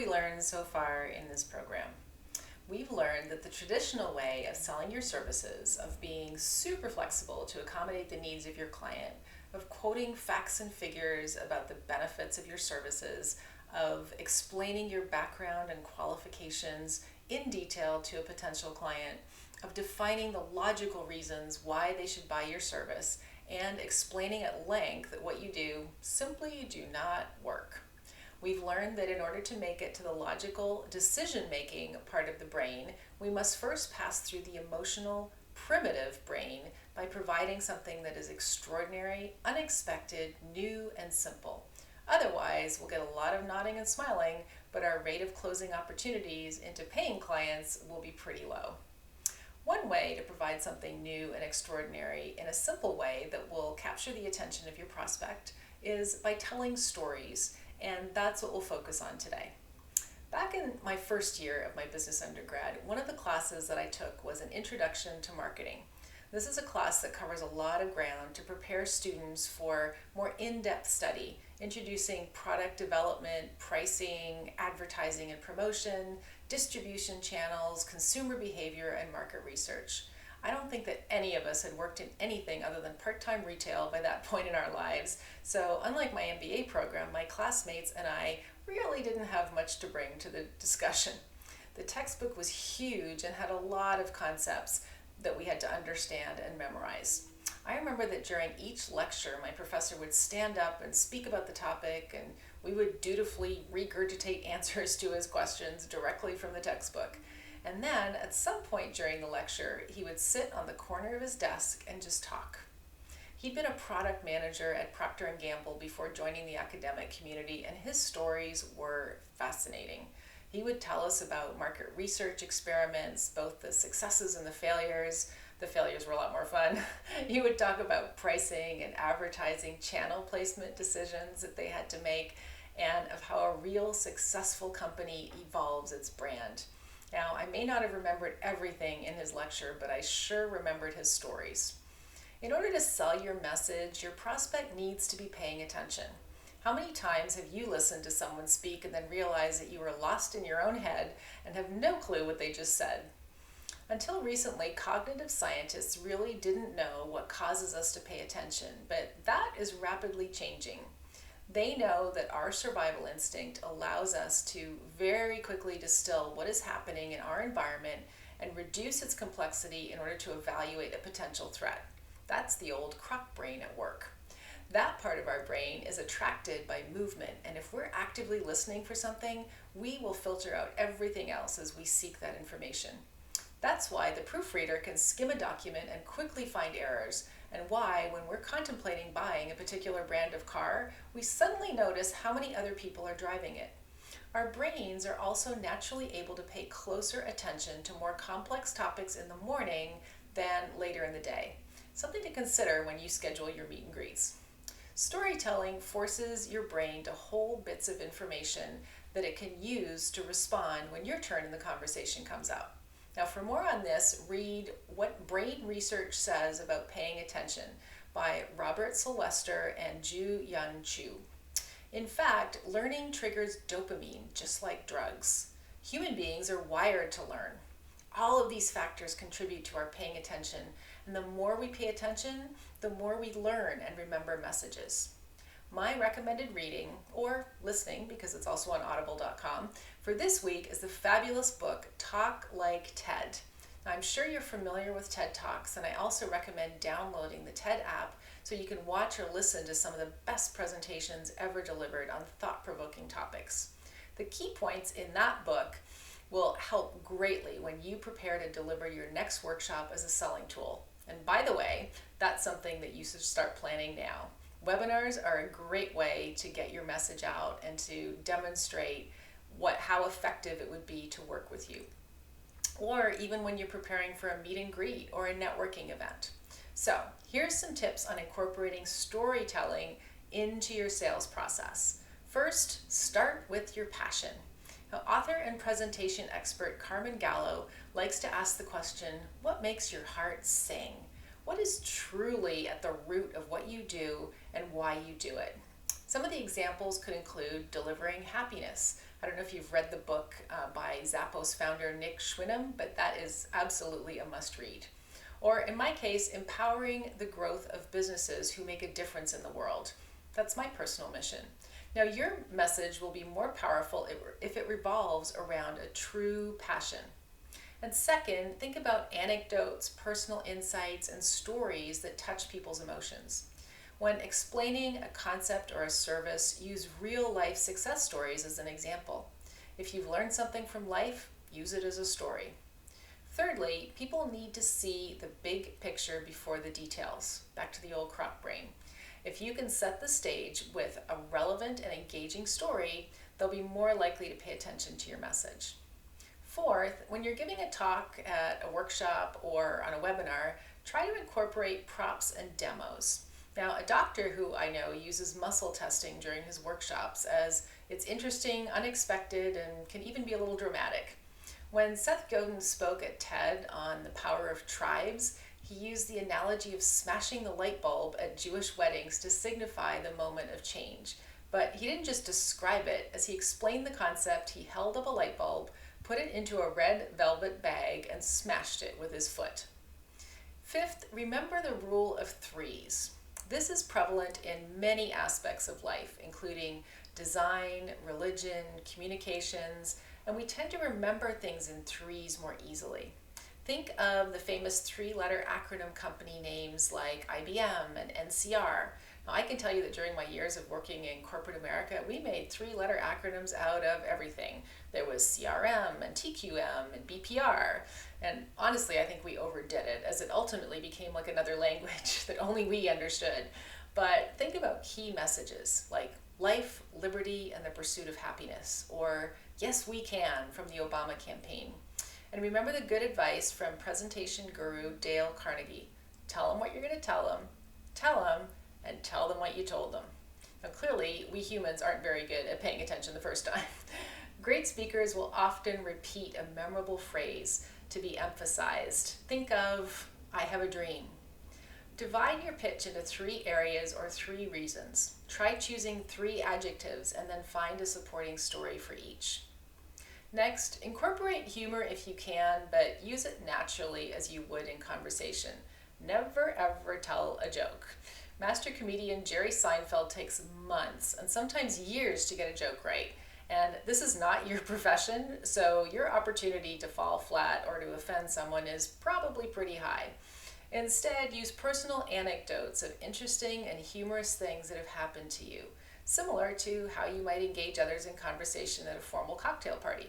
we learned so far in this program? We've learned that the traditional way of selling your services, of being super flexible to accommodate the needs of your client, of quoting facts and figures about the benefits of your services, of explaining your background and qualifications in detail to a potential client, of defining the logical reasons why they should buy your service, and explaining at length that what you do simply do not work. We've learned that in order to make it to the logical decision-making part of the brain, we must first pass through the emotional, primitive brain by providing something that is extraordinary, unexpected, new, and simple. Otherwise, we'll get a lot of nodding and smiling, but our rate of closing opportunities into paying clients will be pretty low. One way to provide something new and extraordinary in a simple way that will capture the attention of your prospect is by telling stories, and that's what we'll focus on today. Back in my first year of my business undergrad, one of the classes that I took was an introduction to marketing. This is a class that covers a lot of ground to prepare students for more in-depth study, introducing product development, pricing, advertising and promotion, distribution channels, consumer behavior, and market research. I don't think that any of us had worked in anything other than part-time retail by that point in our lives. So unlike my MBA program, my classmates and I really didn't have much to bring to the discussion. The textbook was huge and had a lot of concepts that we had to understand and memorize. I remember that during each lecture, my professor would stand up and speak about the topic, and we would dutifully regurgitate answers to his questions directly from the textbook. And then, at some point during the lecture, he would sit on the corner of his desk and just talk. He'd been a product manager at Procter & Gamble before joining the academic community, and his stories were fascinating. He would tell us about market research experiments, both the successes and the failures. The failures were a lot more fun. He would talk about pricing and advertising channel placement decisions that they had to make, and of how a real successful company evolves its brand. Now, I may not have remembered everything in his lecture, but I sure remembered his stories. In order to sell your message, your prospect needs to be paying attention. How many times have you listened to someone speak and then realized that you were lost in your own head and have no clue what they just said? Until recently, cognitive scientists really didn't know what causes us to pay attention, but that is rapidly changing. They know that our survival instinct allows us to very quickly distill what is happening in our environment and reduce its complexity in order to evaluate a potential threat. That's the old croc brain at work. That part of our brain is attracted by movement, and if we're actively listening for something, we will filter out everything else as we seek that information. That's why the proofreader can skim a document and quickly find errors, and why, when we're contemplating buying a particular brand of car, we suddenly notice how many other people are driving it. Our brains are also naturally able to pay closer attention to more complex topics in the morning than later in the day. Something to consider when you schedule your meet and greets. Storytelling forces your brain to hold bits of information that it can use to respond when your turn in the conversation comes up. Now, for more on this, read What Brain Research Says About Paying Attention by Robert Sylvester and Ju-Yun Chu. In fact, learning triggers dopamine, just like drugs. Human beings are wired to learn. All of these factors contribute to our paying attention, and the more we pay attention, the more we learn and remember messages. My recommended reading, or listening because it's also on audible.com, for this week is the fabulous book Talk Like TED. Now, I'm sure you're familiar with TED Talks, and I also recommend downloading the TED app so you can watch or listen to some of the best presentations ever delivered on thought-provoking topics. The key points in that book will help greatly when you prepare to deliver your next workshop as a selling tool. And by the way, that's something that you should start planning now. Webinars are a great way to get your message out and to demonstrate how effective it would be to work with you. Or even when you're preparing for a meet and greet or a networking event. So here's some tips on incorporating storytelling into your sales process. First, start with your passion. Now, author and presentation expert Carmen Gallo likes to ask the question, what makes your heart sing? What is truly at the root of what you do and why you do it? Some of the examples could include delivering happiness. I don't know if you've read the book by Zappos founder Nick Schwinnem, but that is absolutely a must read. Or in my case, empowering the growth of businesses who make a difference in the world. That's my personal mission. Now, your message will be more powerful if it revolves around a true passion. And second, think about anecdotes, personal insights, and stories that touch people's emotions. When explaining a concept or a service, use real life success stories as an example. If you've learned something from life, use it as a story. Thirdly, people need to see the big picture before the details. Back to the old croc brain. If you can set the stage with a relevant and engaging story, they'll be more likely to pay attention to your message. Fourth, when you're giving a talk at a workshop or on a webinar, try to incorporate props and demos. Now, a doctor who I know uses muscle testing during his workshops as it's interesting, unexpected, and can even be a little dramatic. When Seth Godin spoke at TED on the power of tribes, he used the analogy of smashing the light bulb at Jewish weddings to signify the moment of change. But he didn't just describe it. As he explained the concept, he held up a light bulb, put it into a red velvet bag, and smashed it with his foot. Fifth, remember the rule of threes. This is prevalent in many aspects of life, including design, religion, communications, and we tend to remember things in threes more easily. Think of the famous three-letter acronym company names like IBM and NCR. Now, I can tell you that during my years of working in corporate America, we made three-letter acronyms out of everything. There was CRM and TQM and BPR. And honestly, I think we overdid it as it ultimately became like another language that only we understood. But think about key messages like life, liberty, and the pursuit of happiness, or yes, we can from the Obama campaign. And remember the good advice from presentation guru Dale Carnegie. Tell them what you're going to tell them, and tell them what you told them. Now, clearly, we humans aren't very good at paying attention the first time. Great speakers will often repeat a memorable phrase to be emphasized. Think of, I have a dream. Divide your pitch into 3 areas or 3 reasons. Try choosing 3 adjectives and then find a supporting story for each. Next, incorporate humor if you can, but use it naturally as you would in conversation. Never ever tell a joke. Master comedian Jerry Seinfeld takes months and sometimes years to get a joke right. And this is not your profession, so your opportunity to fall flat or to offend someone is probably pretty high. Instead, use personal anecdotes of interesting and humorous things that have happened to you, similar to how you might engage others in conversation at a formal cocktail party.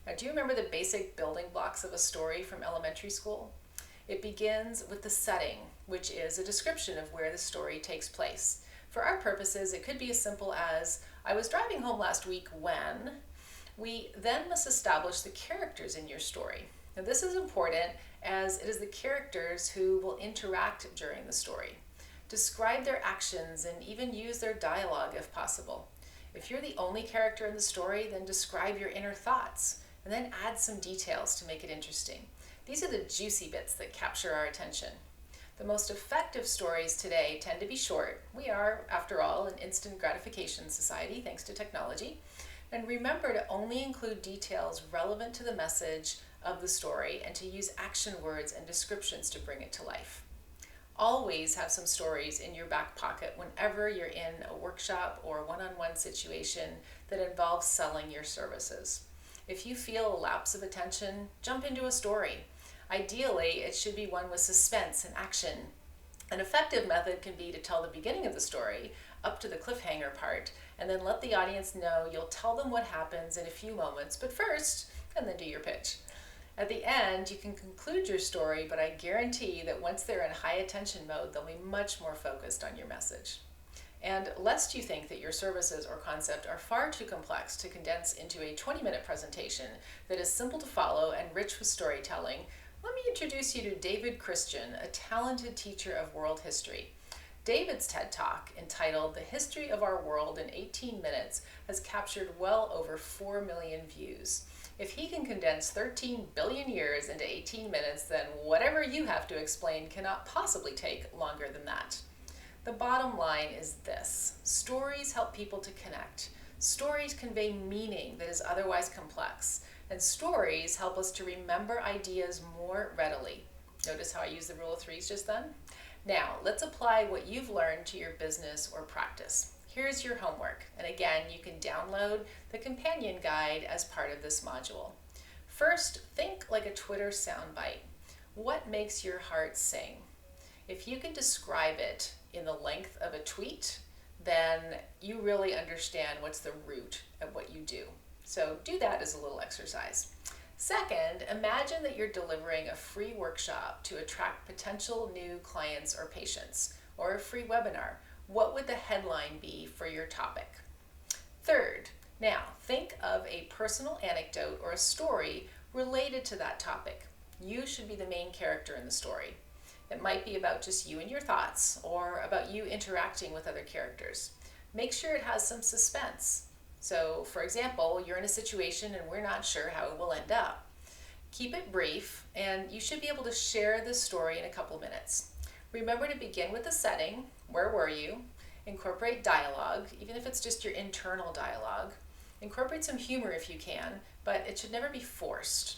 Now, do you remember the basic building blocks of a story from elementary school? It begins with the setting, which is a description of where the story takes place. For our purposes, it could be as simple as, I was driving home last week when. We then must establish the characters in your story. Now, this is important as it is the characters who will interact during the story. Describe their actions and even use their dialogue if possible. If you're the only character in the story, then describe your inner thoughts and then add some details to make it interesting. These are the juicy bits that capture our attention. The most effective stories today tend to be short. We are, after all, an instant gratification society thanks to technology. And remember to only include details relevant to the message of the story and to use action words and descriptions to bring it to life. Always have some stories in your back pocket whenever you're in a workshop or one-on-one situation that involves selling your services. If you feel a lapse of attention, jump into a story. Ideally, it should be one with suspense and action. An effective method can be to tell the beginning of the story up to the cliffhanger part, and then let the audience know you'll tell them what happens in a few moments, but first, and then do your pitch. At the end, you can conclude your story, but I guarantee that once they're in high attention mode, they'll be much more focused on your message. And lest you think that your services or concept are far too complex to condense into a 20-minute presentation that is simple to follow and rich with storytelling, let me introduce you to David Christian, a talented teacher of world history. David's TED Talk, entitled The History of Our World in 18 Minutes, has captured well over 4 million views. If he can condense 13 billion years into 18 minutes, then whatever you have to explain cannot possibly take longer than that. The bottom line is this: stories help people to connect. Stories convey meaning that is otherwise complex, and stories help us to remember ideas more readily. Notice how I used the rule of threes just then? Now, let's apply what you've learned to your business or practice. Here's your homework, and again, you can download the companion guide as part of this module. First, think like a Twitter soundbite. What makes your heart sing? If you can describe it in the length of a tweet, then you really understand what's the root of what you do. So do that as a little exercise. Second, imagine that you're delivering a free workshop to attract potential new clients or patients, or a free webinar. What would the headline be for your topic? Third, now think of a personal anecdote or a story related to that topic. You should be the main character in the story. It might be about just you and your thoughts, or about you interacting with other characters. Make sure it has some suspense. So, for example, you're in a situation and we're not sure how it will end up. Keep it brief, and you should be able to share this story in a couple minutes. Remember to begin with the setting. Where were you? Incorporate dialogue, even if it's just your internal dialogue. Incorporate some humor if you can, but it should never be forced.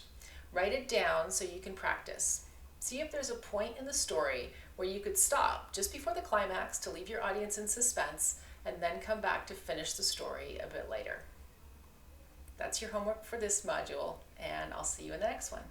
Write it down so you can practice. See if there's a point in the story where you could stop just before the climax to leave your audience in suspense, and then come back to finish the story a bit later. That's your homework for this module, and I'll see you in the next one.